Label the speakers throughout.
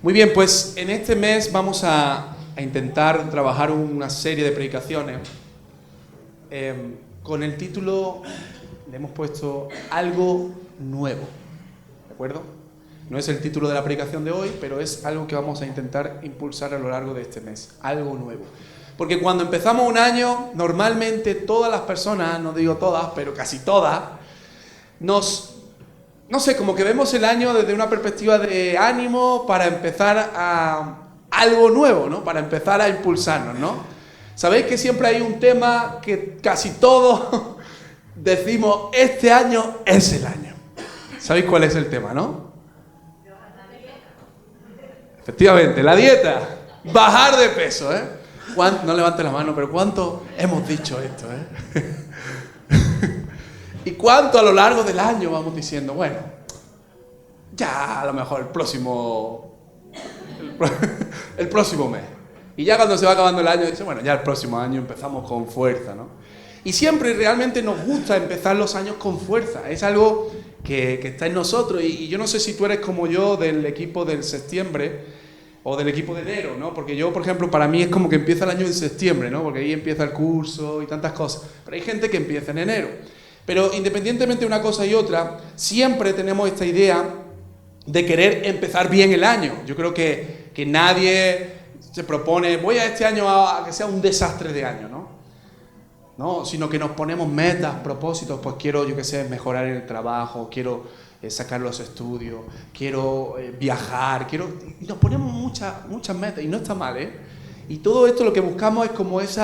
Speaker 1: Muy bien, pues en este mes vamos a intentar trabajar una serie de predicaciones con el título, le hemos puesto Algo Nuevo, ¿de acuerdo? No es el título de la predicación de hoy, pero es algo que vamos a intentar impulsar a lo largo de este mes, algo nuevo. Porque cuando empezamos un año, normalmente todas las personas, no digo todas, pero casi todas, no sé, como que vemos el año desde una perspectiva de ánimo para empezar a algo nuevo, ¿no? Para empezar a impulsarnos, ¿no? Sabéis que siempre hay un tema que casi todos decimos, este año es el año. ¿Sabéis cuál es el tema, no? Efectivamente, la dieta. Bajar de peso, ¿eh? No levante la mano, pero ¿cuánto hemos dicho esto, eh? ¿Y cuánto a lo largo del año vamos diciendo? Bueno, ya a lo mejor el próximo mes. Y ya cuando se va acabando el año, dice, bueno, ya el próximo año empezamos con fuerza, ¿no? Y siempre realmente nos gusta empezar los años con fuerza. Es algo que está en nosotros. Y yo no sé si tú eres como yo del equipo del septiembre o del equipo de enero, ¿no? Porque yo, por ejemplo, para mí es como que empieza el año en septiembre, ¿no? Porque ahí empieza el curso y tantas cosas. Pero hay gente que empieza en enero. Pero independientemente de una cosa y otra, siempre tenemos esta idea de querer empezar bien el año. Yo creo que nadie se propone, voy a este año a que sea un desastre de año, ¿no? Sino que nos ponemos metas, propósitos, pues quiero, yo qué sé, mejorar en el trabajo, quiero sacar los estudios, quiero viajar, y nos ponemos muchas metas, y no está mal, ¿eh? Y todo esto lo que buscamos es como ese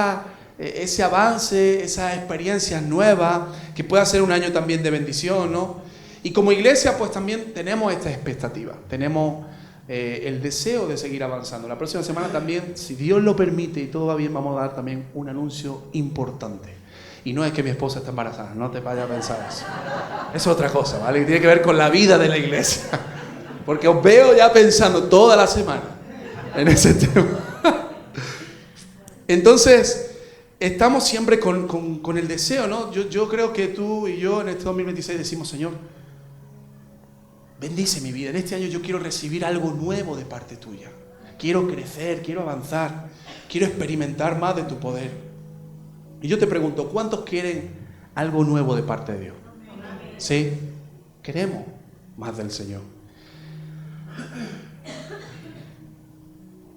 Speaker 1: avance, esas experiencias nuevas, que pueda ser un año también de bendición, ¿no? Y como iglesia, pues también tenemos esta expectativa, tenemos el deseo de seguir avanzando. La próxima semana también, si Dios lo permite y todo va bien, vamos a dar también un anuncio importante. Y no es que mi esposa está embarazada, no te vayas a pensar eso. Es otra cosa, ¿vale? Y tiene que ver con la vida de la iglesia. Porque os veo ya pensando toda la semana en ese tema. Entonces, estamos siempre con el deseo, ¿no? Yo creo que tú y yo en este 2026 decimos, Señor, bendice mi vida. En este año yo quiero recibir algo nuevo de parte tuya. Quiero crecer, quiero avanzar, quiero experimentar más de tu poder. Y yo te pregunto, ¿cuántos quieren algo nuevo de parte de Dios? ¿Sí? Queremos más del Señor.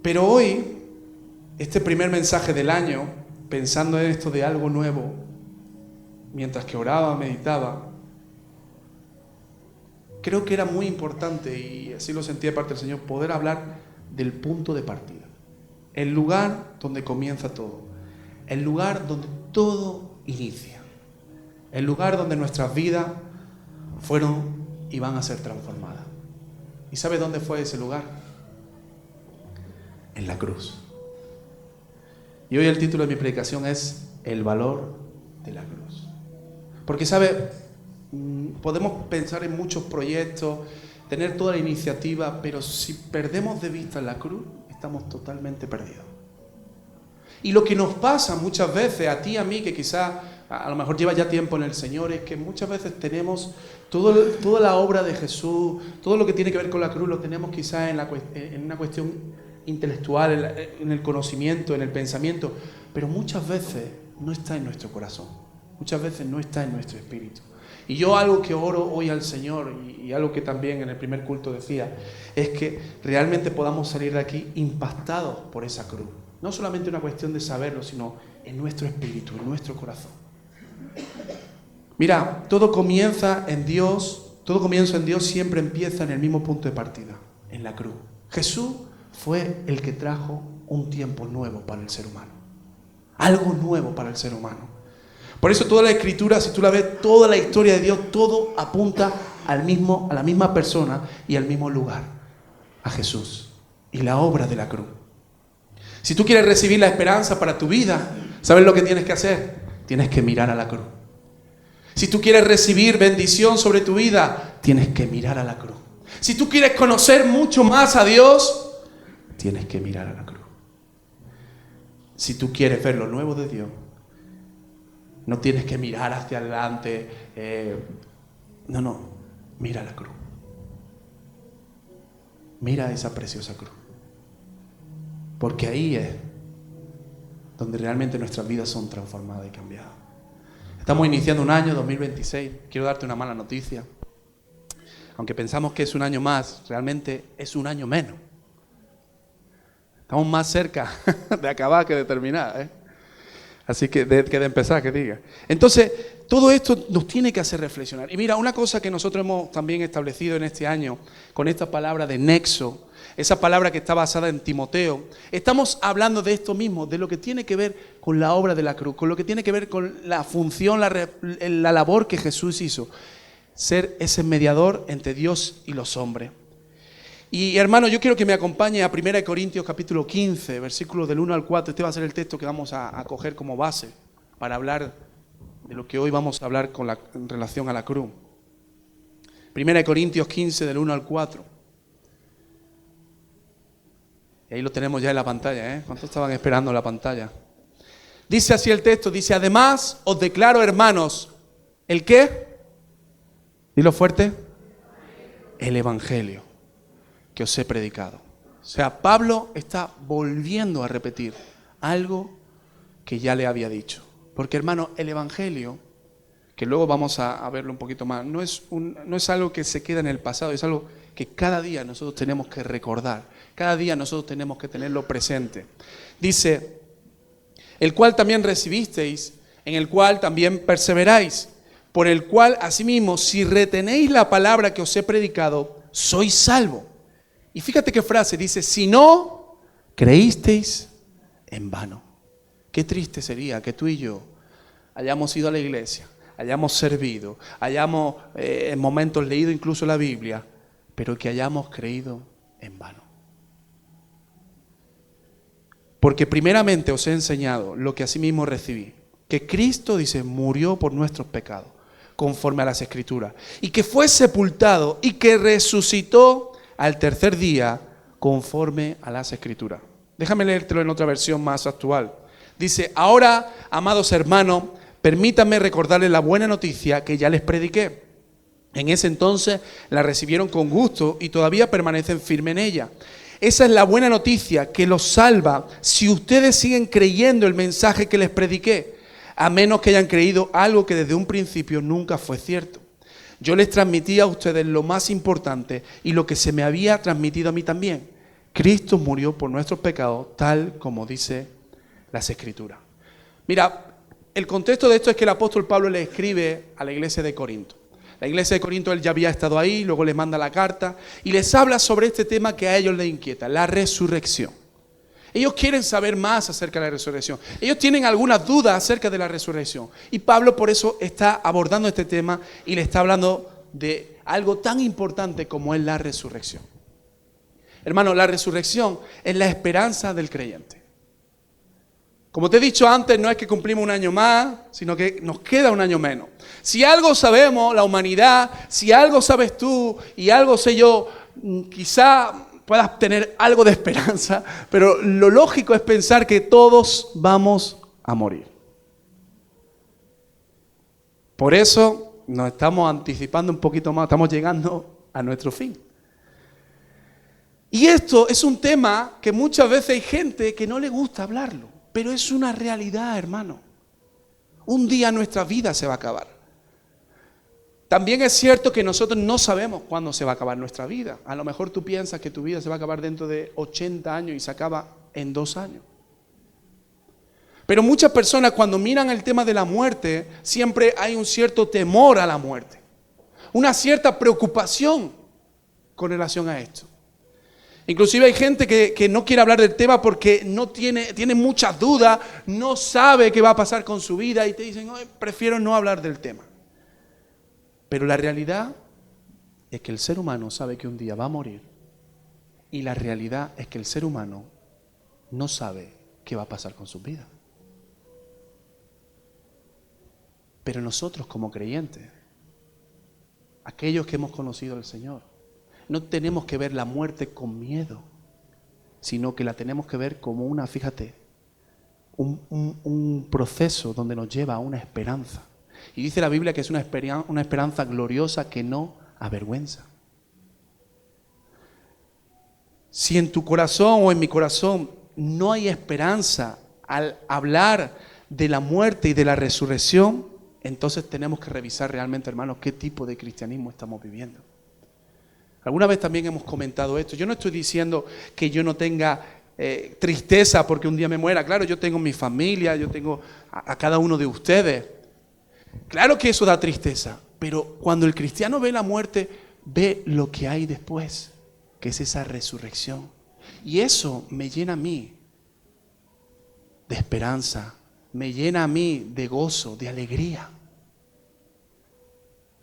Speaker 1: Pero hoy, este primer mensaje del año, pensando en esto de algo nuevo, mientras que oraba, meditaba, creo que era muy importante, y así lo sentí de parte del Señor, poder hablar del punto de partida. El lugar donde comienza todo. El lugar donde todo inicia. El lugar donde nuestras vidas fueron y van a ser transformadas. ¿Y sabe dónde fue ese lugar? En la cruz. Y hoy el título de mi predicación es El valor de la cruz. Porque, ¿sabe? Podemos pensar en muchos proyectos, tener toda la iniciativa, pero si perdemos de vista la cruz, estamos totalmente perdidos. Y lo que nos pasa muchas veces, a ti y a mí, que quizás a lo mejor lleva ya tiempo en el Señor, es que muchas veces tenemos toda la obra de Jesús, todo lo que tiene que ver con la cruz, lo tenemos quizás en una cuestión intelectual, en el conocimiento, en el pensamiento, pero muchas veces no está en nuestro corazón, muchas veces no está en nuestro espíritu. Y yo algo que oro hoy al Señor, y algo que también en el primer culto decía, es que realmente podamos salir de aquí impactados por esa cruz. No solamente una cuestión de saberlo, sino en nuestro espíritu, en nuestro corazón. Mira, todo comienzo en Dios siempre empieza en el mismo punto de partida, en la cruz. Jesús fue el que trajo un tiempo nuevo para el ser humano. Algo nuevo para el ser humano. Por eso toda la Escritura, si tú la ves, toda la historia de Dios, todo apunta a la misma persona y al mismo lugar, a Jesús y la obra de la cruz. Si tú quieres recibir la esperanza para tu vida, ¿sabes lo que tienes que hacer? Tienes que mirar a la cruz. Si tú quieres recibir bendición sobre tu vida, tienes que mirar a la cruz. Si tú quieres conocer mucho más a Dios, tienes que mirar a la cruz. Si tú quieres ver lo nuevo de Dios, no tienes que mirar hacia adelante. No, mira la cruz. Mira esa preciosa cruz. Porque ahí es donde realmente nuestras vidas son transformadas y cambiadas. Estamos iniciando un año, 2026. Quiero darte una mala noticia. Aunque pensamos que es un año más, realmente es un año menos. Estamos más cerca de acabar que de terminar, ¿eh? Así que de empezar, que diga. Entonces, todo esto nos tiene que hacer reflexionar. Y mira, una cosa que nosotros hemos también establecido en este año, con esta palabra de nexo, esa palabra que está basada en Timoteo, estamos hablando de esto mismo, de lo que tiene que ver con la obra de la cruz, con lo que tiene que ver con la función, la labor que Jesús hizo, ser ese mediador entre Dios y los hombres. Y hermano, yo quiero que me acompañe a 1 Corintios capítulo 15, versículos del 1 al 4. Este va a ser el texto que vamos a coger como base para hablar de lo que hoy vamos a hablar en relación a la cruz. 1 Corintios 15, del 1 al 4. Y ahí lo tenemos ya en la pantalla, ¿eh? ¿Cuántos estaban esperando la pantalla? Dice así el texto, dice: además os declaro, hermanos, ¿el qué? Dilo fuerte. El evangelio que os he predicado. O sea, Pablo está volviendo a repetir algo que ya le había dicho. Porque, hermano, el evangelio, que luego vamos a verlo un poquito más, no es algo que se queda en el pasado, es algo que cada día nosotros tenemos que recordar, cada día nosotros tenemos que tenerlo presente. Dice: el cual también recibisteis, en el cual también perseveráis, por el cual asimismo, si retenéis la palabra que os he predicado, sois salvos. Y fíjate qué frase, dice: si no creísteis en vano. Qué triste sería que tú y yo hayamos ido a la iglesia, hayamos servido, hayamos en momentos leído incluso la Biblia, pero que hayamos creído en vano. Porque primeramente os he enseñado lo que asimismo recibí, que Cristo, dice, murió por nuestros pecados, conforme a las Escrituras, y que fue sepultado y que resucitó al tercer día, conforme a las Escrituras. Déjame leértelo en otra versión más actual. Dice: ahora, amados hermanos, permítanme recordarles la buena noticia que ya les prediqué. En ese entonces la recibieron con gusto y todavía permanecen firmes en ella. Esa es la buena noticia que los salva si ustedes siguen creyendo el mensaje que les prediqué, a menos que hayan creído algo que desde un principio nunca fue cierto. Yo les transmití a ustedes lo más importante y lo que se me había transmitido a mí también. Cristo murió por nuestros pecados, tal como dice las Escrituras. Mira, el contexto de esto es que el apóstol Pablo le escribe a la iglesia de Corinto. La iglesia de Corinto, él ya había estado ahí, luego les manda la carta y les habla sobre este tema que a ellos les inquieta, la resurrección. Ellos quieren saber más acerca de la resurrección. Ellos tienen algunas dudas acerca de la resurrección. Y Pablo por eso está abordando este tema y le está hablando de algo tan importante como es la resurrección. Hermano, la resurrección es la esperanza del creyente. Como te he dicho antes, no es que cumplimos un año más, sino que nos queda un año menos. Si algo sabemos, la humanidad, si algo sabes tú y algo sé yo, quizá puedas tener algo de esperanza, pero lo lógico es pensar que todos vamos a morir. Por eso nos estamos anticipando un poquito más, estamos llegando a nuestro fin. Y esto es un tema que muchas veces hay gente que no le gusta hablarlo, pero es una realidad, hermano. Un día nuestra vida se va a acabar. También es cierto que nosotros no sabemos cuándo se va a acabar nuestra vida. A lo mejor tú piensas que tu vida se va a acabar dentro de 80 años y se acaba en 2 años. Pero muchas personas cuando miran el tema de la muerte, siempre hay un cierto temor a la muerte. Una cierta preocupación con relación a esto. Inclusive hay gente que no quiere hablar del tema porque tiene muchas dudas, no sabe qué va a pasar con su vida y te dicen: prefiero no hablar del tema. Pero la realidad es que el ser humano sabe que un día va a morir y la realidad es que el ser humano no sabe qué va a pasar con su vida. Pero nosotros como creyentes, aquellos que hemos conocido al Señor, no tenemos que ver la muerte con miedo, sino que la tenemos que ver como un proceso donde nos lleva a una esperanza. Y dice la Biblia que es una esperanza gloriosa que no avergüenza. Si en tu corazón o en mi corazón no hay esperanza al hablar de la muerte y de la resurrección, entonces tenemos que revisar realmente, hermanos, qué tipo de cristianismo estamos viviendo. Alguna vez también hemos comentado esto. Yo no estoy diciendo que yo no tenga tristeza porque un día me muera. Claro, yo tengo mi familia, yo tengo a cada uno de ustedes. Claro que eso da tristeza, pero cuando el cristiano ve la muerte, ve lo que hay después, que es esa resurrección. Y eso me llena a mí de esperanza, me llena a mí de gozo, de alegría.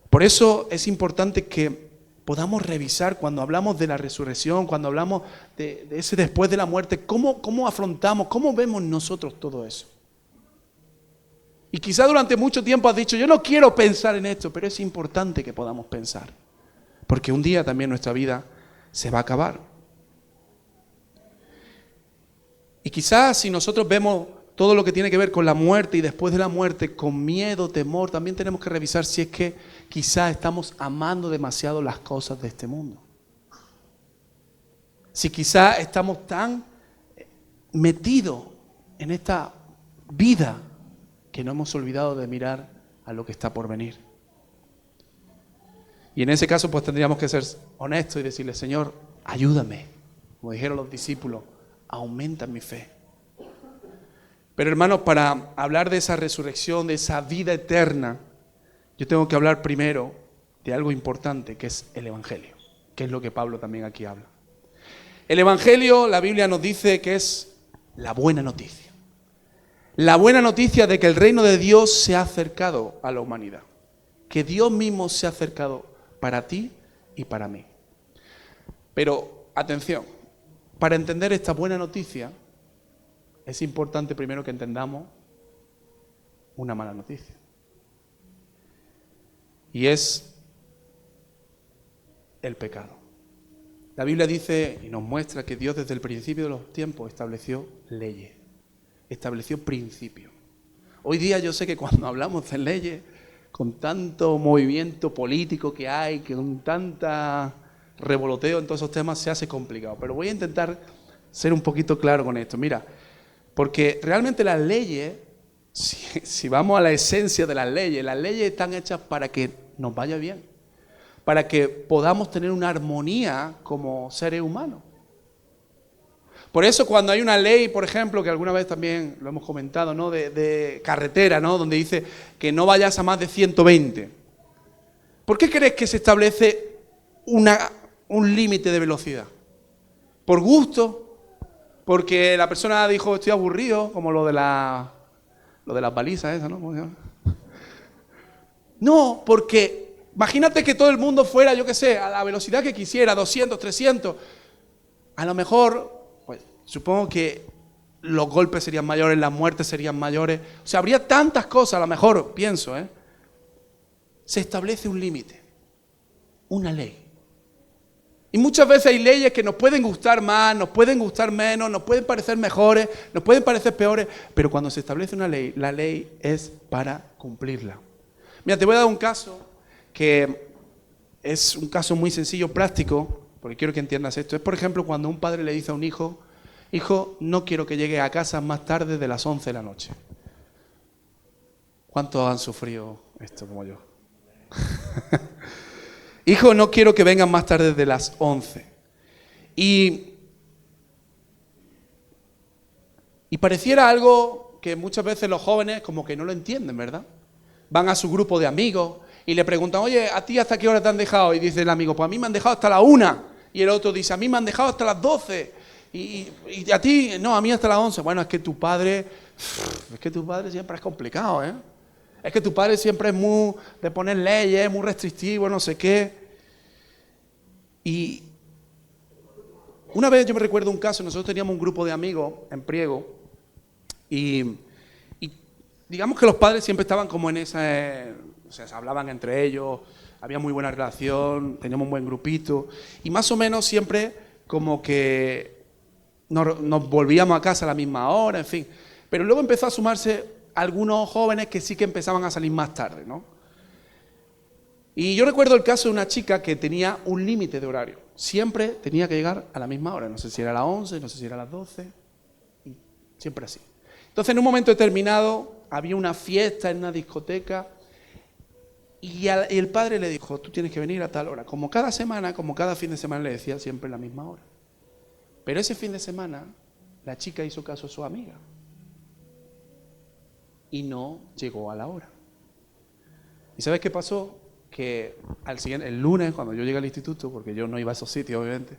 Speaker 1: Por eso es importante que podamos revisar cuando hablamos de la resurrección, cuando hablamos de ese después de la muerte, cómo afrontamos, cómo vemos nosotros todo eso. Y quizá durante mucho tiempo has dicho, yo no quiero pensar en esto, pero es importante que podamos pensar, porque un día también nuestra vida se va a acabar. Y quizás si nosotros vemos todo lo que tiene que ver con la muerte y después de la muerte con miedo, temor, también tenemos que revisar si es que quizás estamos amando demasiado las cosas de este mundo. Si quizás estamos tan metidos en esta vida que no hemos olvidado de mirar a lo que está por venir. Y en ese caso pues tendríamos que ser honestos y decirle, Señor, ayúdame. Como dijeron los discípulos, aumenta mi fe. Pero hermanos, para hablar de esa resurrección, de esa vida eterna, yo tengo que hablar primero de algo importante, que es el Evangelio, que es lo que Pablo también aquí habla. El Evangelio, la Biblia nos dice que es la buena noticia. La buena noticia de que el reino de Dios se ha acercado a la humanidad. Que Dios mismo se ha acercado para ti y para mí. Pero, atención, para entender esta buena noticia, es importante primero que entendamos una mala noticia. Y es el pecado. La Biblia dice y nos muestra que Dios desde el principio de los tiempos estableció leyes, estableció principios. Hoy día yo sé que cuando hablamos de leyes, con tanto movimiento político que hay, que con tanta revoloteo en todos esos temas, se hace complicado. Pero voy a intentar ser un poquito claro con esto. Mira, porque realmente las leyes, si vamos a la esencia de las leyes están hechas para que nos vaya bien, para que podamos tener una armonía como seres humanos. Por eso cuando hay una ley, por ejemplo, que alguna vez también lo hemos comentado, ¿no? de carretera, ¿no? Donde dice que no vayas a más de 120. ¿Por qué crees que se establece un límite de velocidad? ¿Por gusto? Porque la persona dijo, estoy aburrido, como lo de las balizas esas, ¿no? No, porque imagínate que todo el mundo fuera, yo qué sé, a la velocidad que quisiera, 200, 300. A lo mejor, pues supongo que los golpes serían mayores, las muertes serían mayores. O sea, habría tantas cosas, a lo mejor, pienso, se establece un límite, una ley. Y muchas veces hay leyes que nos pueden gustar más, nos pueden gustar menos, nos pueden parecer mejores, nos pueden parecer peores, pero cuando se establece una ley, la ley es para cumplirla. Mira, te voy a dar un caso que es un caso muy sencillo, práctico, porque quiero que entiendas esto. Es, por ejemplo, cuando un padre le dice a un hijo, hijo, no quiero que llegue a casa más tarde de las 11 de la noche. ¿Cuántos han sufrido esto como yo? Hijo, no quiero que vengan más tarde de las 11. Y pareciera algo que muchas veces los jóvenes como que no lo entienden, ¿verdad? Van a su grupo de amigos y le preguntan, oye, ¿a ti hasta qué hora te han dejado? Y dice el amigo, pues a mí me han dejado hasta la 1. Y el otro dice, a mí me han dejado hasta las 12. Y a ti, no, a mí hasta las 11. Bueno, es que tu padre siempre es complicado, ¿eh? Es que tu padre siempre es muy de poner leyes, muy restrictivo, no sé qué. Y una vez yo me recuerdo un caso, nosotros teníamos un grupo de amigos en Priego y digamos que los padres siempre estaban como en esa, o sea, se hablaban entre ellos, había muy buena relación, teníamos un buen grupito y más o menos siempre como que nos volvíamos a casa a la misma hora, en fin. Pero luego empezó a sumarse algunos jóvenes que sí que empezaban a salir más tarde, ¿no? Y yo recuerdo el caso de una chica que tenía un límite de horario. siempre tenía que llegar a la misma hora. No sé si era a las 11, no sé si era a las 12, y siempre así. Entonces, en un momento determinado, había una fiesta en una discoteca y el padre le dijo, tú tienes que venir a tal hora. Como cada semana, como cada fin de semana le decía, siempre la misma hora. Pero ese fin de semana, la chica hizo caso a su amiga y no llegó a la hora. ¿Y sabes qué pasó? Que el lunes, cuando yo llegué al instituto, porque yo no iba a esos sitios, obviamente,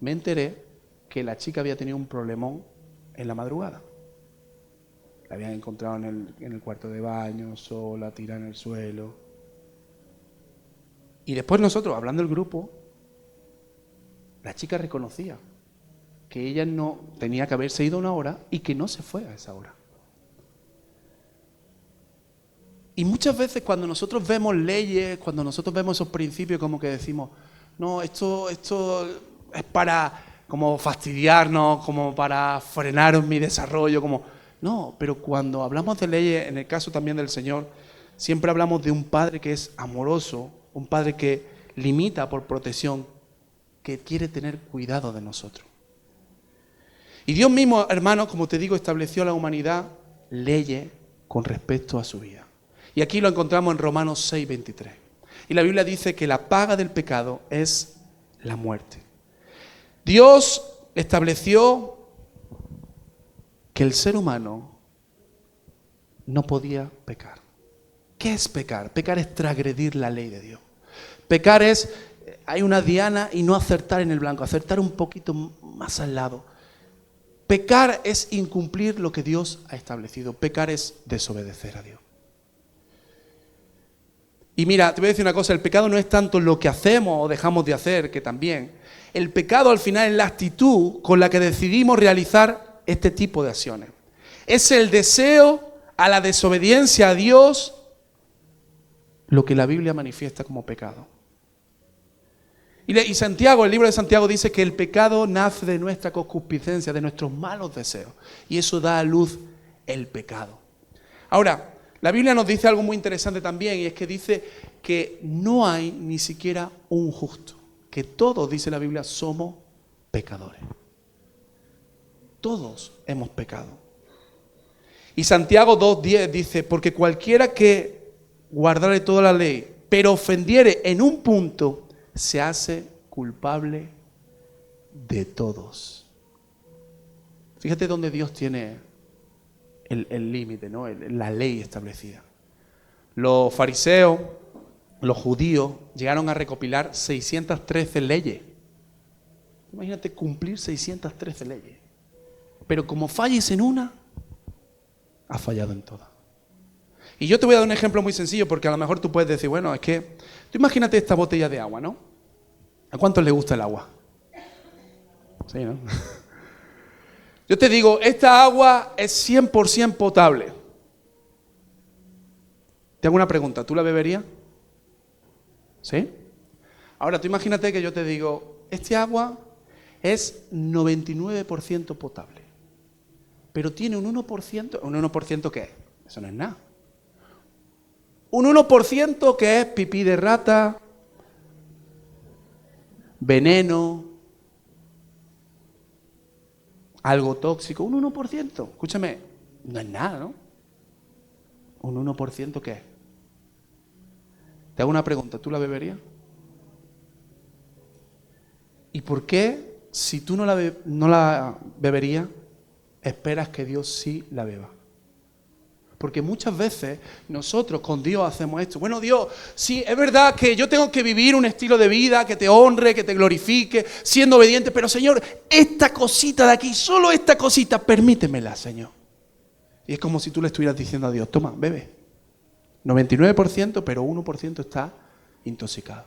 Speaker 1: me enteré que la chica había tenido un problemón en la madrugada. La habían encontrado en el cuarto de baño, sola, tirada en el suelo. Y después nosotros, hablando del grupo, la chica reconocía que ella no tenía que haberse ido a una hora y que no se fue a esa hora. Y muchas veces cuando nosotros vemos leyes, cuando nosotros vemos esos principios, como que decimos, no, esto es para como fastidiarnos, como para frenar mi desarrollo, como... No, pero cuando hablamos de leyes, en el caso también del Señor, siempre hablamos de un Padre que es amoroso, un Padre que limita por protección, que quiere tener cuidado de nosotros. Y Dios mismo, hermanos, como te digo, estableció a la humanidad leyes con respecto a su vida. Y aquí lo encontramos en Romanos 6:23. Y la Biblia dice que la paga del pecado es la muerte. Dios estableció que el ser humano no podía pecar. ¿Qué es pecar? Pecar es transgredir la ley de Dios. Pecar es, hay una diana y no acertar en el blanco, acertar un poquito más al lado. Pecar es incumplir lo que Dios ha establecido. Pecar es desobedecer a Dios. Y mira, te voy a decir una cosa, el pecado no es tanto lo que hacemos o dejamos de hacer, que también. El pecado al final es la actitud con la que decidimos realizar este tipo de acciones. Es el deseo a la desobediencia a Dios lo que la Biblia manifiesta como pecado. Y Santiago, el libro de Santiago dice que el pecado nace de nuestra concupiscencia, de nuestros malos deseos. Y eso da a luz el pecado. Ahora, la Biblia nos dice algo muy interesante también, y es que dice que no hay ni siquiera un justo. Que todos, dice la Biblia, somos pecadores. Todos hemos pecado. Y Santiago 2:10 dice, porque cualquiera que guardare toda la ley, pero ofendiere en un punto, se hace culpable de todos. Fíjate dónde Dios tiene el límite, ¿no? La ley establecida. Los fariseos, los judíos, llegaron a recopilar 613 leyes. Imagínate cumplir 613 leyes. Pero como falles en una, has fallado en todas. Y yo te voy a dar un ejemplo muy sencillo, porque a lo mejor tú puedes decir, bueno, es que tú imagínate esta botella de agua, ¿no? ¿A cuántos les gusta el agua? Sí, ¿no? Yo te digo, esta agua es 100% potable. Te hago una pregunta, ¿tú la beberías? ¿Sí? Ahora, tú imagínate que yo te digo, este agua es 99% potable, pero tiene un 1%, ¿un 1% qué es? Eso no es nada. Un 1% que es pipí de rata, veneno, algo tóxico, un 1%. Escúchame, no es nada, ¿no? ¿Un 1% qué es? Te hago una pregunta, ¿tú la beberías? ¿Y por qué, si tú no la beberías, esperas que Dios sí la beba? Porque muchas veces nosotros con Dios hacemos esto. Bueno, Dios, sí, es verdad que yo tengo que vivir un estilo de vida que te honre, que te glorifique, siendo obediente, pero Señor, esta cosita de aquí, solo esta cosita, permítemela, Señor. Y es como si tú le estuvieras diciendo a Dios, toma, bebe. 99%, pero 1% está intoxicado.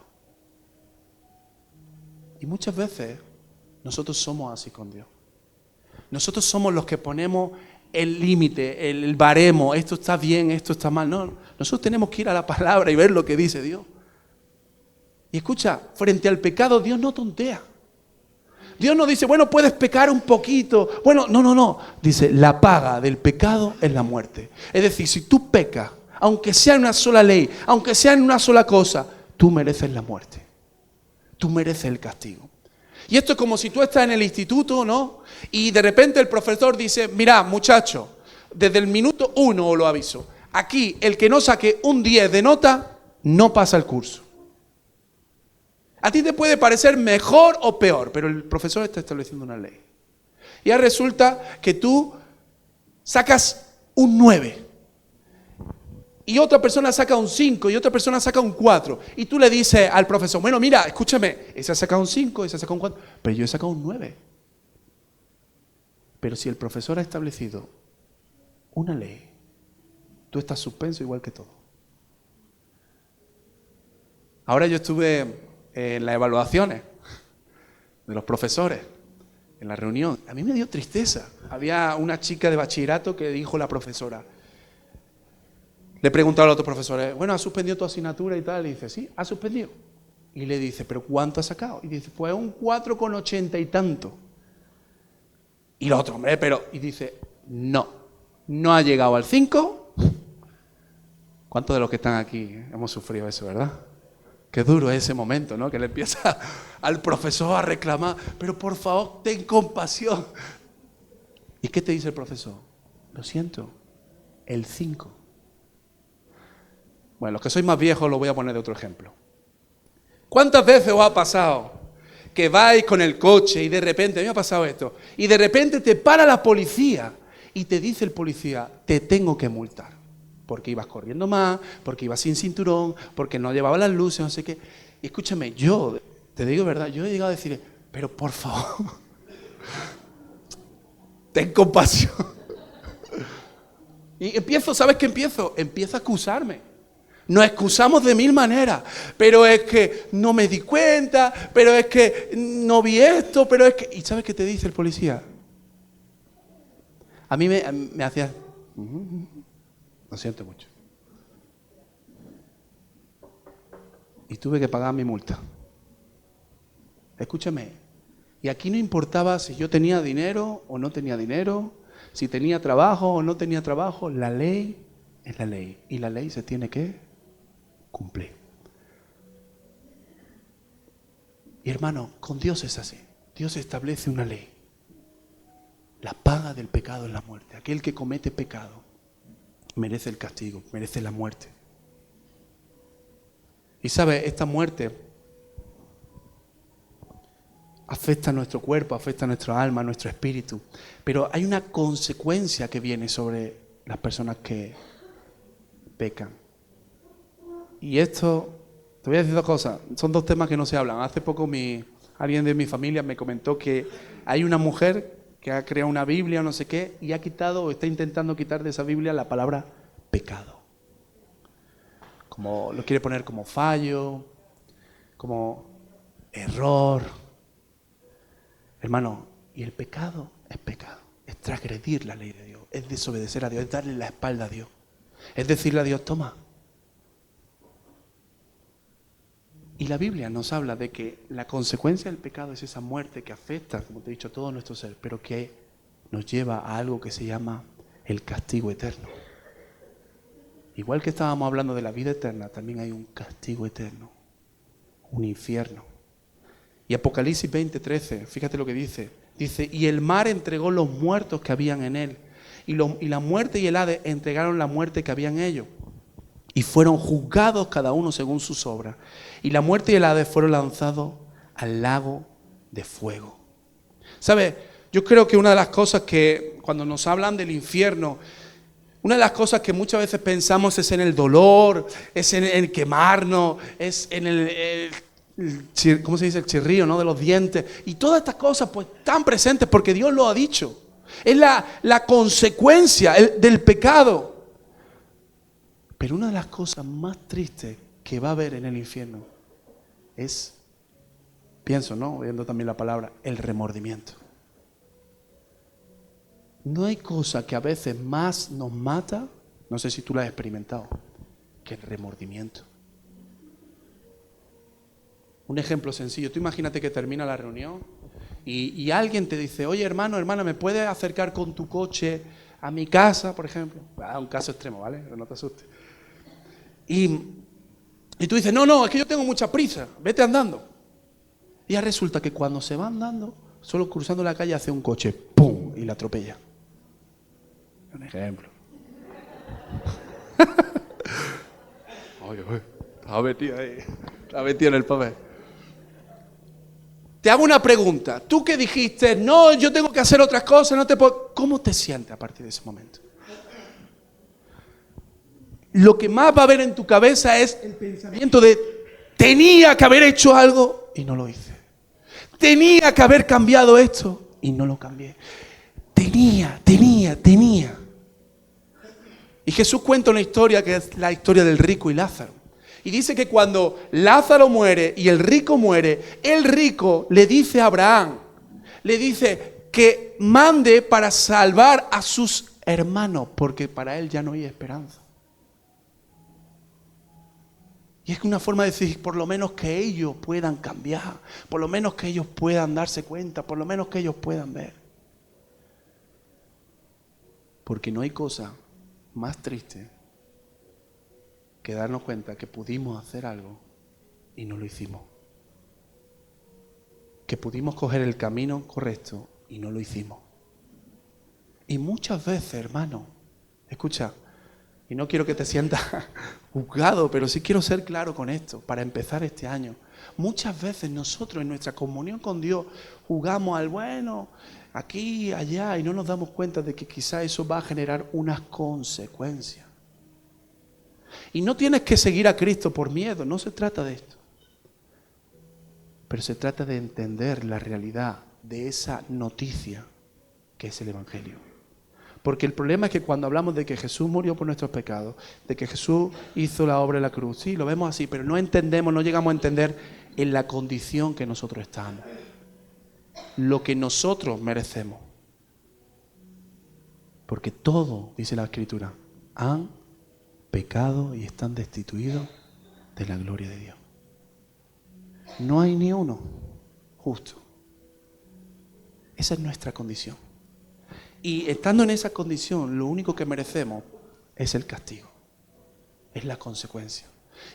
Speaker 1: Y muchas veces nosotros somos así con Dios. Nosotros somos los que ponemos el límite, el baremo, esto está bien, esto está mal. No, nosotros tenemos que ir a la palabra y ver lo que dice Dios. Y escucha, frente al pecado Dios no tontea. Dios no dice, bueno, puedes pecar un poquito. Bueno, no. Dice, la paga del pecado es la muerte. Es decir, si tú pecas, aunque sea en una sola ley, aunque sea en una sola cosa, tú mereces la muerte. Tú mereces el castigo. Y esto es como si tú estás en el instituto, ¿no? Y de repente el profesor dice, mira, muchacho, desde el minuto 1 os lo aviso, aquí el que no saque un 10 de nota, no pasa el curso. A ti te puede parecer mejor o peor, pero el profesor está estableciendo una ley. Y ahora resulta que tú sacas un 9. Y otra persona saca un 5 y otra persona saca un 4. Y tú le dices al profesor, bueno, mira, escúchame, ese ha sacado un 5, ese ha sacado un 4, pero yo he sacado un 9. Pero si el profesor ha establecido una ley, tú estás suspenso igual que todo. Ahora yo estuve en las evaluaciones de los profesores, en la reunión. A mí me dio tristeza. Había una chica de bachillerato que dijo la profesora, le preguntaba al otro profesor, bueno, ¿has suspendido tu asignatura y tal? Y dice, sí, ha suspendido. Y le dice, ¿pero cuánto has sacado? Y dice, pues un 4,80 y tanto. Y el otro, hombre, pero... Y dice, no ha llegado al 5. ¿Cuántos de los que están aquí hemos sufrido eso, verdad? Qué duro es ese momento, ¿no? Que le empieza al profesor a reclamar, pero por favor, ten compasión. ¿Y qué te dice el profesor? Lo siento, el 5. Bueno, los que sois más viejos lo voy a poner de otro ejemplo. ¿Cuántas veces os ha pasado que vais con el coche y de repente, a mí me ha pasado esto, y de repente te para la policía y te dice el policía, te tengo que multar? Porque ibas corriendo más, porque ibas sin cinturón, porque no llevabas las luces, no sé qué. Y escúchame, yo, te digo verdad, yo he llegado a decir, pero por favor, ten compasión. Y empiezo, ¿sabes qué empiezo? Empiezo a excusarme. Nos excusamos de mil maneras, pero es que no me di cuenta, pero es que no vi esto, pero es que... ¿Y sabes qué te dice el policía? A mí me hacía... Lo siento mucho. Y tuve que pagar mi multa. Escúchame, y aquí no importaba si yo tenía dinero o no tenía dinero, si tenía trabajo o no tenía trabajo, la ley es la ley, y la ley se tiene que cumplir. Y hermano, con Dios es así. Dios establece una ley. La paga del pecado es la muerte. Aquel que comete pecado merece el castigo, merece la muerte. Y sabe, esta muerte afecta a nuestro cuerpo, afecta a nuestra alma, a nuestro espíritu. Pero hay una consecuencia que viene sobre las personas que pecan. Y esto, te voy a decir dos cosas, son dos temas que no se hablan. Hace poco alguien de mi familia me comentó que hay una mujer que ha creado una Biblia o no sé qué, y ha quitado o está intentando quitar de esa Biblia la palabra pecado. Como lo quiere poner como fallo, como error. Hermano, y el pecado es pecado. Es transgredir la ley de Dios, es desobedecer a Dios, es darle la espalda a Dios. Es decirle a Dios, toma. Y la Biblia nos habla de que la consecuencia del pecado es esa muerte que afecta, como te he dicho, a todo nuestro ser, pero que nos lleva a algo que se llama el castigo eterno. Igual que estábamos hablando de la vida eterna, también hay un castigo eterno, un infierno. Y Apocalipsis 20:13, fíjate lo que dice. Dice, y el mar entregó los muertos que habían en él, y la muerte y el Hades entregaron la muerte que había en ellos. Y fueron juzgados cada uno según sus obras. Y la muerte y el Hades fueron lanzados al lago de fuego. ¿Sabes? Yo creo que una de las cosas que cuando nos hablan del infierno, una de las cosas que muchas veces pensamos es en el dolor, es en el quemarnos, es en ¿cómo se dice? El chirrío, ¿no? De los dientes. Y todas estas cosas pues están presentes porque Dios lo ha dicho. Es la consecuencia del pecado. Pero una de las cosas más tristes que va a haber en el infierno es, pienso, ¿no? Oyendo también la palabra, el remordimiento. No hay cosa que a veces más nos mata, no sé si tú lo has experimentado, que el remordimiento. Un ejemplo sencillo, tú imagínate que termina la reunión y alguien te dice, oye hermano, hermana, ¿me puedes acercar con tu coche a mi casa, por ejemplo? Un caso extremo, ¿vale? No te asustes. Y tú dices, no, es que yo tengo mucha prisa, vete andando. Y ya resulta que cuando se va andando, solo cruzando la calle hace un coche, ¡pum!, y la atropella. Un ejemplo. Estaba metido ahí. Estaba metido en el papel. Te hago una pregunta. Tú que dijiste, no, yo tengo que hacer otras cosas, no te puedo... ¿Cómo te sientes a partir de ese momento? Lo que más va a haber en tu cabeza es el pensamiento de, tenía que haber hecho algo y no lo hice. Tenía que haber cambiado esto y no lo cambié. Tenía. Y Jesús cuenta una historia que es la historia del rico y Lázaro. Y dice que cuando Lázaro muere y el rico muere, el rico le dice a Abraham, le dice que mande para salvar a sus hermanos, porque para él ya no hay esperanza. Y es una forma de decir, por lo menos que ellos puedan cambiar, por lo menos que ellos puedan darse cuenta, por lo menos que ellos puedan ver. Porque no hay cosa más triste que darnos cuenta que pudimos hacer algo y no lo hicimos. Que pudimos coger el camino correcto y no lo hicimos. Y muchas veces, hermano, escucha, y no quiero que te sientas juzgado, pero sí quiero ser claro con esto, para empezar este año. Muchas veces nosotros en nuestra comunión con Dios jugamos al bueno, aquí y allá, y no nos damos cuenta de que quizá eso va a generar unas consecuencias. Y no tienes que seguir a Cristo por miedo, no se trata de esto. Pero se trata de entender la realidad de esa noticia que es el Evangelio. Porque el problema es que cuando hablamos de que Jesús murió por nuestros pecados, de que Jesús hizo la obra de la cruz, sí, lo vemos así, pero no entendemos, no llegamos a entender en la condición que nosotros estamos. Lo que nosotros merecemos. Porque todo, dice la Escritura, han pecado y están destituidos de la gloria de Dios. No hay ni uno justo. Esa es nuestra condición. Y estando en esa condición, lo único que merecemos es el castigo. Es la consecuencia.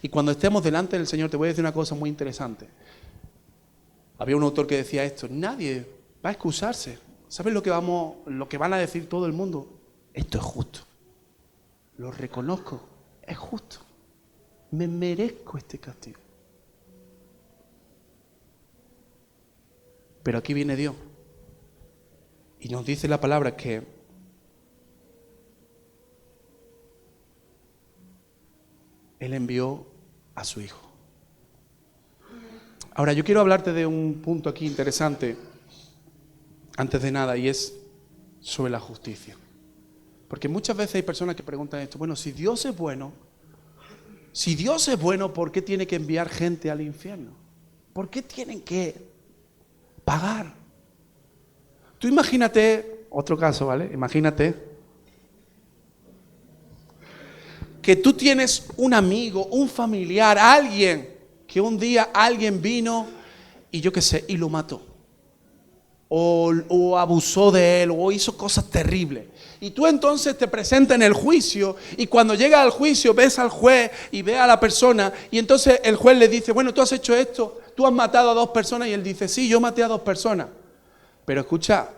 Speaker 1: Y cuando estemos delante del Señor, te voy a decir una cosa muy interesante. Había un autor que decía esto: nadie va a excusarse. ¿Sabes lo que van a decir todo el mundo? Esto es justo. Lo reconozco, es justo. Me merezco este castigo. Pero aquí viene Dios. Y nos dice la palabra que Él envió a su Hijo. Ahora, yo quiero hablarte de un punto aquí interesante, antes de nada, y es sobre la justicia. Porque muchas veces hay personas que preguntan esto: bueno, si Dios es bueno, ¿por qué tiene que enviar gente al infierno? ¿Por qué tienen que pagar? Tú imagínate, otro caso, ¿vale? Imagínate que tú tienes un amigo, un familiar, alguien, que un día alguien vino y yo qué sé, y lo mató. O abusó de él, o hizo cosas terribles. Y tú entonces te presentas en el juicio, y cuando llegas al juicio ves al juez y ves a la persona, y entonces el juez le dice: bueno, tú has hecho esto, tú has matado a 2 personas, y él dice: sí, yo maté a 2 personas. Pero escucha,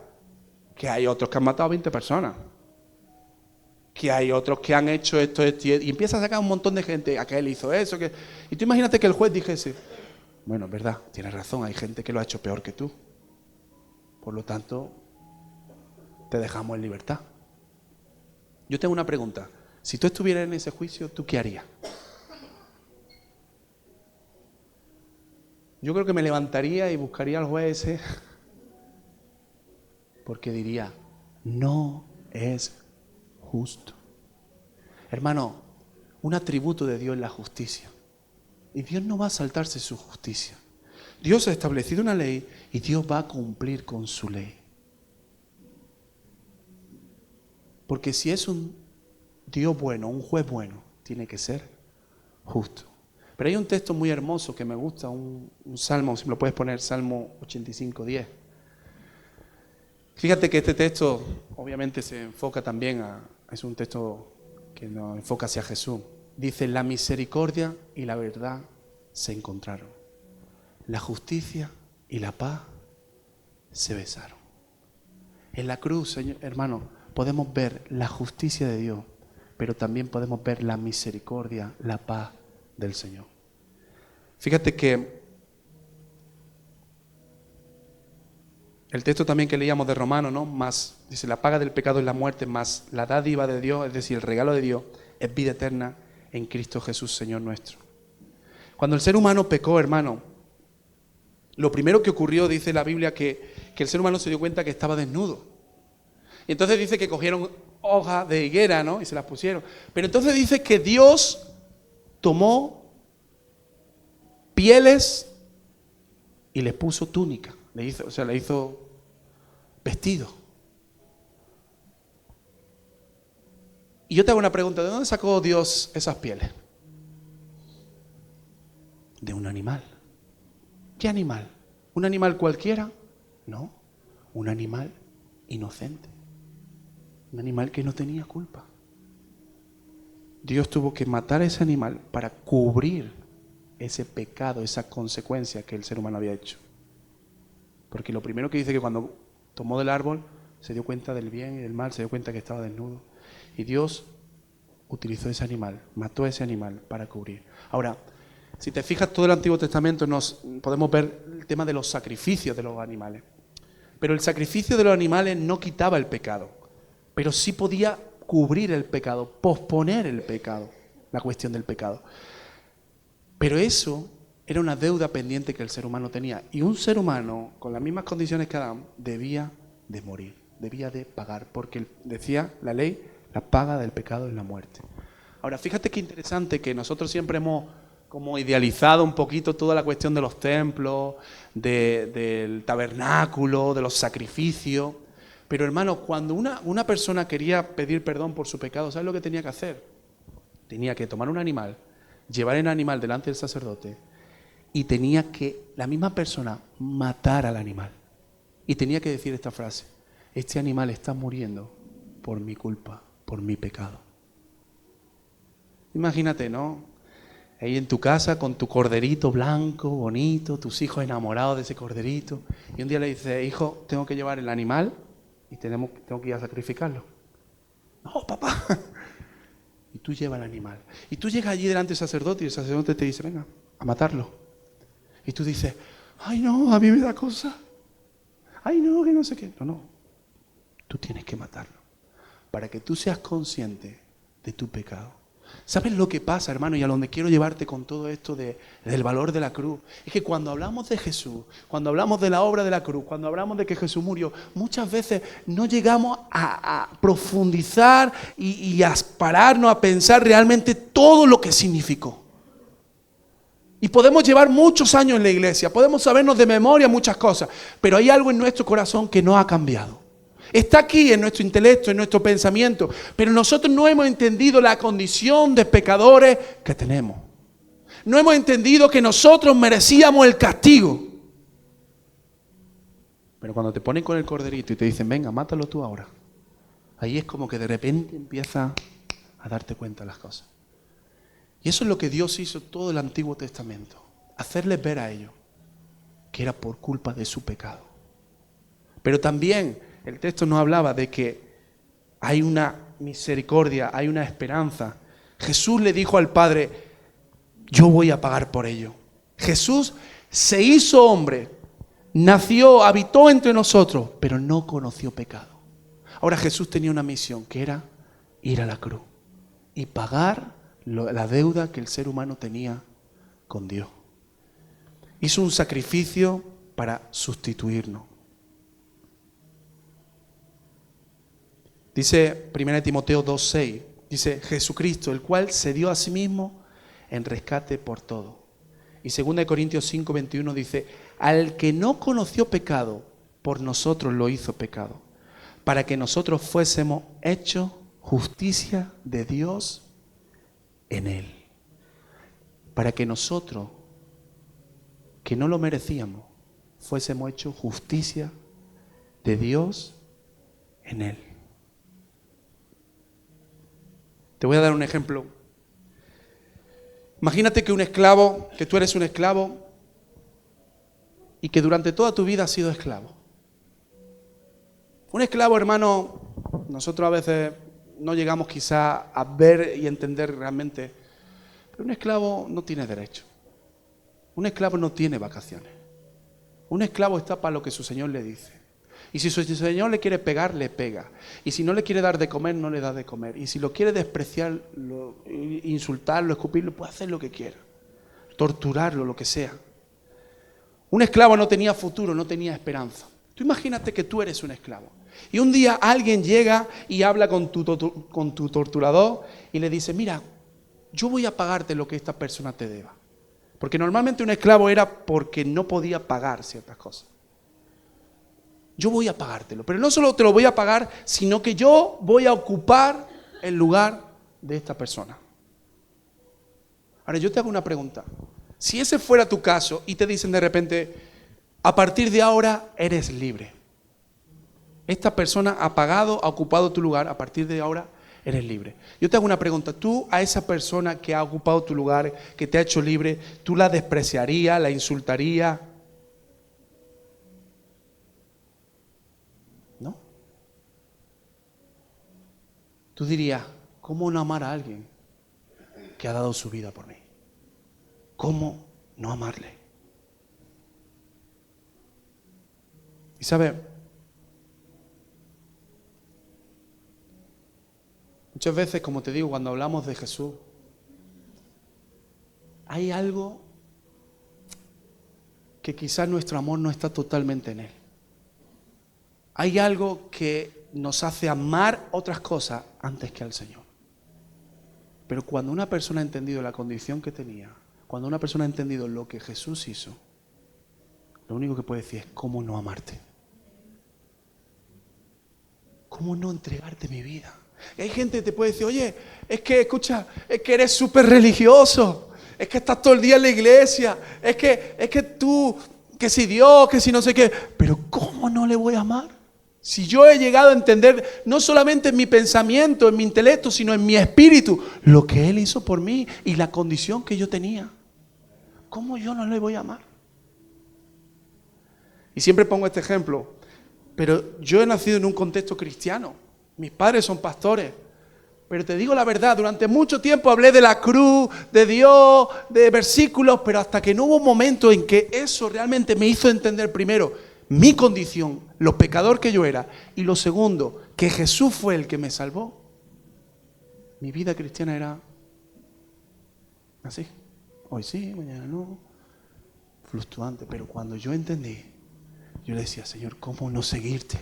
Speaker 1: que hay otros que han matado a 20 personas. Que hay otros que han hecho esto, y empieza a sacar un montón de gente. Aquel hizo eso. Y tú imagínate que el juez dijese: bueno, es verdad, tienes razón, hay gente que lo ha hecho peor que tú. Por lo tanto, te dejamos en libertad. Yo tengo una pregunta. Si tú estuvieras en ese juicio, ¿tú qué harías? Yo creo que me levantaría y buscaría al juez ese, porque diría: no es justo. Hermano, un atributo de Dios es la justicia. Y Dios no va a saltarse su justicia. Dios ha establecido una ley y Dios va a cumplir con su ley. Porque si es un Dios bueno, un juez bueno, tiene que ser justo. Pero hay un texto muy hermoso que me gusta, un salmo, si me lo puedes poner, Salmo 85:10. Fíjate que este texto obviamente se enfoca también es un texto que nos enfoca hacia Jesús. Dice: la misericordia y la verdad se encontraron. La justicia y la paz se besaron. En la cruz, Señor, hermano, podemos ver la justicia de Dios, pero también podemos ver la misericordia, la paz del Señor. Fíjate que el texto también que leíamos de Romanos, ¿no? Más, dice, la paga del pecado es la muerte, más la dádiva de Dios, es decir, el regalo de Dios, es vida eterna en Cristo Jesús, Señor nuestro. Cuando el ser humano pecó, hermano, lo primero que ocurrió, dice la Biblia, que el ser humano se dio cuenta que estaba desnudo. Y entonces dice que cogieron hojas de higuera, ¿no? Y se las pusieron. Pero entonces dice que Dios tomó pieles y le puso túnica. Le hizo vestido. Y yo te hago una pregunta, ¿de dónde sacó Dios esas pieles? De un animal. ¿Qué animal? ¿Un animal cualquiera? No, un animal inocente. Un animal que no tenía culpa. Dios tuvo que matar a ese animal para cubrir ese pecado, esa consecuencia que el ser humano había hecho. Porque lo primero que dice que cuando tomó del árbol se dio cuenta del bien y del mal, se dio cuenta que estaba desnudo. Y Dios utilizó ese animal, mató a ese animal para cubrir. Ahora, si te fijas, todo el Antiguo Testamento podemos ver el tema de los sacrificios de los animales. Pero el sacrificio de los animales no quitaba el pecado, pero sí podía cubrir el pecado, posponer el pecado, la cuestión del pecado. Pero eso era una deuda pendiente que el ser humano tenía. Y un ser humano, con las mismas condiciones que Adán, debía de morir, debía de pagar, porque decía la ley, la paga del pecado es la muerte. Ahora, fíjate qué interesante que nosotros siempre hemos como idealizado un poquito toda la cuestión de los templos, del tabernáculo, de los sacrificios. Pero hermano, cuando una persona quería pedir perdón por su pecado, ¿sabes lo que tenía que hacer? Tenía que tomar un animal, llevar el animal delante del sacerdote y tenía que, la misma persona, matar al animal. Y tenía que decir esta frase: este animal está muriendo por mi culpa, por mi pecado. Imagínate, ¿no? Ahí en tu casa con tu corderito blanco, bonito, tus hijos enamorados de ese corderito. Y un día le dices: hijo, tengo que llevar el animal y tengo que ir a sacrificarlo. No, papá. Y tú llevas el animal. Y tú llegas allí delante del sacerdote y el sacerdote te dice: venga, a matarlo. Y tú dices: ay no, a mí me da cosa. Ay no, que no sé qué. No, tú tienes que matarlo para que tú seas consciente de tu pecado. ¿Sabes lo que pasa, hermano? Y a donde quiero llevarte con todo esto del valor de la cruz. Es que cuando hablamos de Jesús, cuando hablamos de la obra de la cruz, cuando hablamos de que Jesús murió, muchas veces no llegamos a profundizar y a pararnos a pensar realmente todo lo que significó. Y podemos llevar muchos años en la iglesia, podemos sabernos de memoria muchas cosas, pero hay algo en nuestro corazón que no ha cambiado. Está aquí en nuestro intelecto, en nuestro pensamiento, pero nosotros no hemos entendido la condición de pecadores que tenemos. No hemos entendido que nosotros merecíamos el castigo. Pero cuando te ponen con el corderito y te dicen: venga, mátalo tú ahora, ahí es como que de repente empiezas a darte cuenta de las cosas. Y eso es lo que Dios hizo todo el Antiguo Testamento, hacerles ver a ellos que era por culpa de su pecado. Pero también el texto nos hablaba de que hay una misericordia, hay una esperanza. Jesús le dijo al Padre: yo voy a pagar por ello. Jesús se hizo hombre, nació, habitó entre nosotros, pero no conoció pecado. Ahora Jesús tenía una misión, que era ir a la cruz y pagar la deuda que el ser humano tenía con Dios. Hizo un sacrificio para sustituirnos. Dice 1 Timoteo 2:6, dice: Jesucristo, el cual se dio a sí mismo en rescate por todo. Y 2 Corintios 5:21 dice: al que no conoció pecado, por nosotros lo hizo pecado, para que nosotros fuésemos hechos justicia de Dios en él. Para que nosotros, que no lo merecíamos, fuésemos hechos justicia de Dios en él. Te voy a dar un ejemplo. Imagínate que tú eres un esclavo y que durante toda tu vida has sido esclavo. Un esclavo, hermano, nosotros a veces no llegamos quizá a ver y entender realmente, pero un esclavo no tiene derecho. Un esclavo no tiene vacaciones. Un esclavo está para lo que su señor le dice. Y si su señor le quiere pegar, le pega. Y si no le quiere dar de comer, no le da de comer. Y si lo quiere despreciar, insultarlo, escupirlo, puede hacer lo que quiera. Torturarlo, lo que sea. Un esclavo no tenía futuro, no tenía esperanza. Tú imagínate que tú eres un esclavo. Y un día alguien llega y habla con tu torturador y le dice, mira, yo voy a pagarte lo que esta persona te deba. Porque normalmente un esclavo era porque no podía pagar ciertas cosas. Yo voy a pagártelo, pero no solo te lo voy a pagar, sino que yo voy a ocupar el lugar de esta persona. Ahora yo te hago una pregunta. Si ese fuera tu caso y te dicen de repente, a partir de ahora eres libre. Esta persona ha pagado, ha ocupado tu lugar, a partir de ahora eres libre. Yo te hago una pregunta. ¿Tú a esa persona que ha ocupado tu lugar, que te ha hecho libre, tú la despreciarías, la insultarías? ¿No? Tú dirías, ¿cómo no amar a alguien que ha dado su vida por mí? ¿Cómo no amarle? Y sabes, muchas veces, como te digo, cuando hablamos de Jesús, hay algo que quizás nuestro amor no está totalmente en Él. Hay algo que nos hace amar otras cosas antes que al Señor. Pero cuando una persona ha entendido la condición que tenía, cuando una persona ha entendido lo que Jesús hizo, lo único que puede decir es ¿cómo no amarte? ¿Cómo no entregarte mi vida? Y hay gente que te puede decir, oye, es que, escucha, es que eres súper religioso, es que estás todo el día en la iglesia, es que tú, que si Dios, que si no sé qué, pero ¿cómo no le voy a amar? Si yo he llegado a entender, no solamente en mi pensamiento, en mi intelecto, sino en mi espíritu, lo que Él hizo por mí y la condición que yo tenía, ¿cómo yo no le voy a amar? Y siempre pongo este ejemplo, pero yo he nacido en un contexto cristiano, mis padres son pastores, pero te digo la verdad, durante mucho tiempo hablé de la cruz, de Dios, de versículos, pero hasta que no hubo un momento en que eso realmente me hizo entender primero mi condición, lo pecador que yo era, y lo segundo, que Jesús fue el que me salvó. Mi vida cristiana era así, hoy sí, mañana no, fluctuante, pero cuando yo entendí, yo le decía, Señor, ¿cómo no seguirte?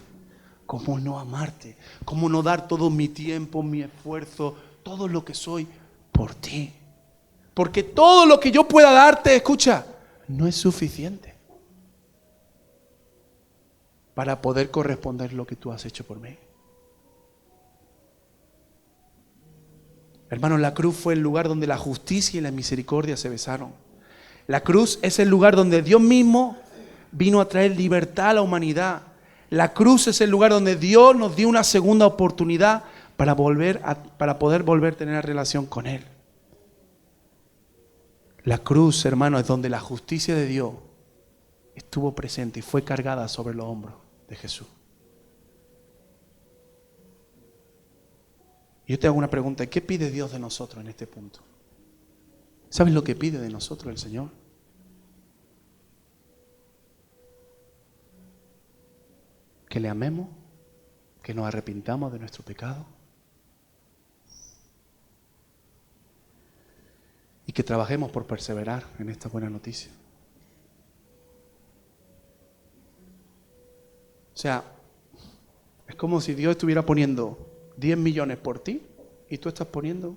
Speaker 1: ¿Cómo no amarte? ¿Cómo no dar todo mi tiempo, mi esfuerzo, todo lo que soy por ti? Porque todo lo que yo pueda darte, escucha, no es suficiente para poder corresponder lo que tú has hecho por mí. Hermanos, la cruz fue el lugar donde la justicia y la misericordia se besaron. La cruz es el lugar donde Dios mismo vino a traer libertad a la humanidad. La cruz es el lugar donde Dios nos dio una segunda oportunidad para poder volver a tener relación con Él. La cruz, hermano, es donde la justicia de Dios estuvo presente y fue cargada sobre los hombros de Jesús. Yo te hago una pregunta, ¿qué pide Dios de nosotros en este punto? ¿Sabes lo que pide de nosotros el Señor? Que le amemos, que nos arrepintamos de nuestro pecado y que trabajemos por perseverar en esta buena noticia. O sea, es como si Dios estuviera poniendo 10 millones por ti y tú estás poniendo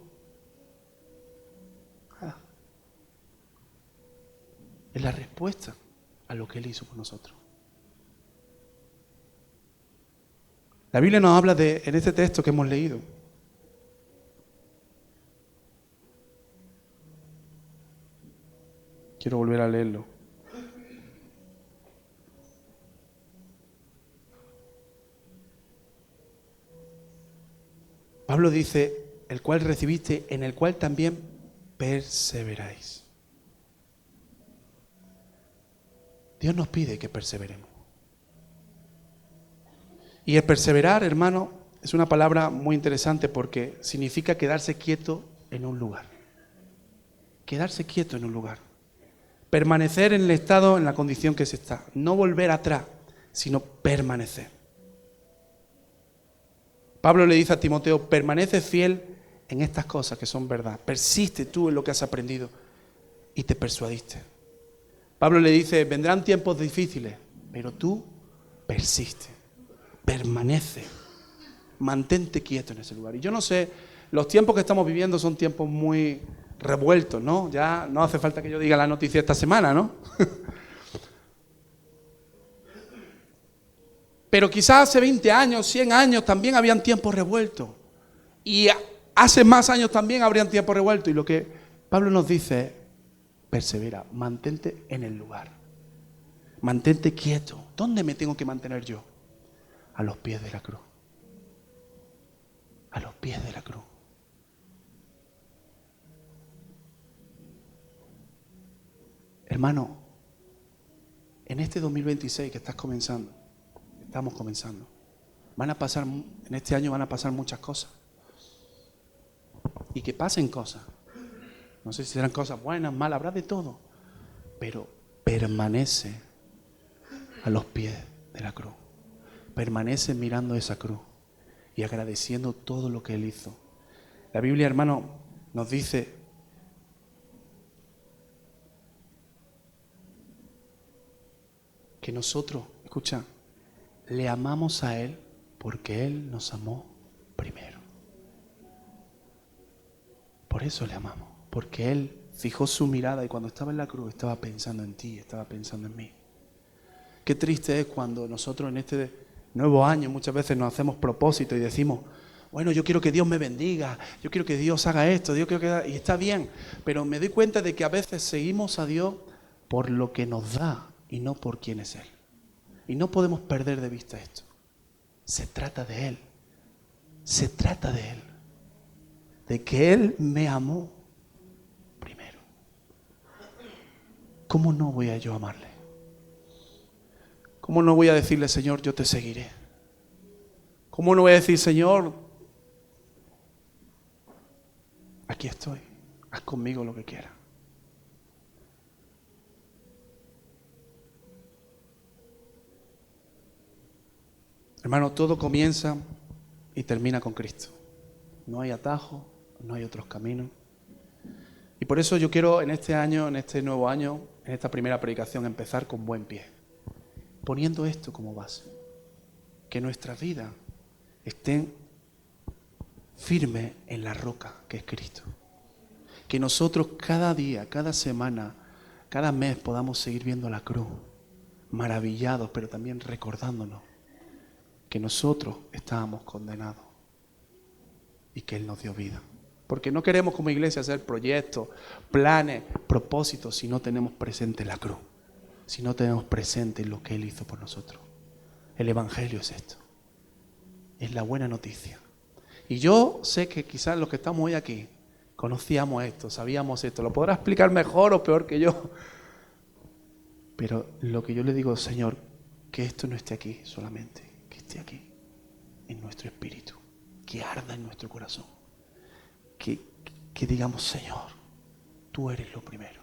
Speaker 1: nada. Es la respuesta a lo que Él hizo por nosotros. La Biblia nos habla en este texto que hemos leído. Quiero volver a leerlo. Pablo dice, el cual recibiste, en el cual también perseveráis. Dios nos pide que perseveremos. Y el perseverar, hermano, es una palabra muy interesante porque significa quedarse quieto en un lugar. Quedarse quieto en un lugar. Permanecer en el estado, en la condición que se está. No volver atrás, sino permanecer. Pablo le dice a Timoteo, permanece fiel en estas cosas que son verdad. Persiste tú en lo que has aprendido y te persuadiste. Pablo le dice, vendrán tiempos difíciles, pero tú persiste, permanece, mantente quieto en ese lugar. Y yo no sé, los tiempos que estamos viviendo son tiempos muy revueltos, ¿no? Ya no hace falta que yo diga la noticia esta semana, ¿no? Pero quizás hace 20 años, 100 años también habían tiempos revueltos. Y hace más años también habrían tiempos revueltos. Y lo que Pablo nos dice es, persevera, mantente en el lugar. Mantente quieto. ¿Dónde me tengo que mantener yo? A los pies de la cruz. A los pies de la cruz. Hermano, en este 2026 que estás comenzando, estamos comenzando, en este año van a pasar muchas cosas. Y que pasen cosas. No sé si serán cosas buenas, malas, habrá de todo. Pero permanece a los pies de la cruz. Permanece mirando esa cruz y agradeciendo todo lo que Él hizo. La Biblia, hermano, nos dice que nosotros, escucha, le amamos a Él porque Él nos amó primero. Por eso le amamos, porque Él fijó su mirada y cuando estaba en la cruz estaba pensando en ti, estaba pensando en mí. Qué triste es cuando nosotros en este nuevo año muchas veces nos hacemos propósitos y decimos, bueno, yo quiero que Dios me bendiga, yo quiero que Dios haga esto, y está bien, pero me doy cuenta de que a veces seguimos a Dios por lo que nos da y no por quién es Él. Y no podemos perder de vista esto. Se trata de Él. Se trata de Él. De que Él me amó primero. ¿Cómo no voy a yo amarle? ¿Cómo no voy a decirle, Señor, yo te seguiré? ¿Cómo no voy a decir, Señor, aquí estoy, haz conmigo lo que quieras? Hermano, todo comienza y termina con Cristo. No hay atajo, no hay otros caminos. Y por eso yo quiero en este año, en este nuevo año, en esta primera predicación, empezar con buen pie. Poniendo esto como base. Que nuestras vidas estén firmes en la roca que es Cristo. Que nosotros cada día, cada semana, cada mes podamos seguir viendo la cruz. Maravillados, pero también recordándonos que nosotros estábamos condenados y que Él nos dio vida. Porque no queremos como iglesia hacer proyectos, planes, propósitos si no tenemos presente la cruz, si no tenemos presente lo que Él hizo por nosotros. El Evangelio es esto, es la buena noticia. Y yo sé que quizás los que estamos hoy aquí conocíamos esto, sabíamos esto, lo podrá explicar mejor o peor que yo. Pero lo que yo le digo, Señor, que esto no esté aquí solamente, que esté aquí, en nuestro espíritu, que arda en nuestro corazón, que digamos, Señor, tú eres lo primero.